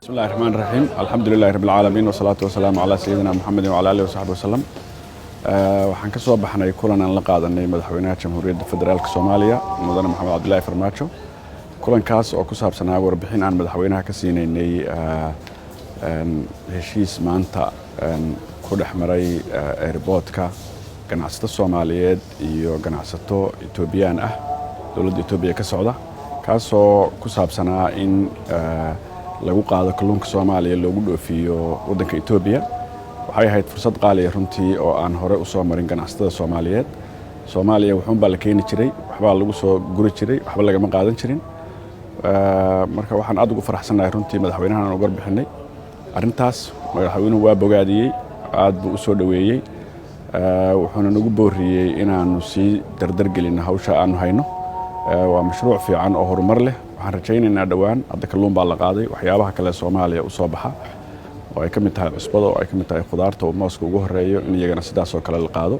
بسم الله الرحمن الرحيم الحمد لله رب العالمين والصلاة والسلام على سيدنا محمد وعلى آله وصحبه وسلم waxaan ka soo baxnay kulan aan la qaadanay madaxweynaha Jamhuuriyadda Federaalka Soomaaliya mudane Maxamed Cabdullaahi Farmaajo kulankaas oo ku saabsanaa warbixin aan madaxweynaha ka siinaynay heshiis maanta ku dhexmaray airportka ganacsato Soomaaliyeed iyo ganacsato Itoobiyaan ah dowladda Itoobiya ka socda kaasoo ku saabsanaa in lagu qaado kalluunka Soomaaliya loogu dhoofiyo waddanka Itoobiya waxay ahayd fursad qaali ah runtii oo aan hore u soo marin ganacsatada Soomaaliyeed Soomaaliya wuxuun baa la keeni jiray waxba lagu soo guri jiray waxba laga ma qaadan jirin marka waxaan aad ugu faraxsanahay runtii madaxweynaha aan uga bixinay arintaas madaxweynuhu waa bogaadiyay aad buu u soo dhaweeyay wuxuuna nagu booriyay inaanu si dardar gelin hawsha aanu hayno waa mashruuc fiican oo horumar leh waxaan rajaynaynaa dhawaan hadda kalluun baa la qaaday waxyaabaha kale Soomaaliya u soo baxa oo ay ka mid tahay cusbada oo ay ka mid tahay khudaarta oo mooska ugu horeeyo in iyagana sidaas oo kale la qaado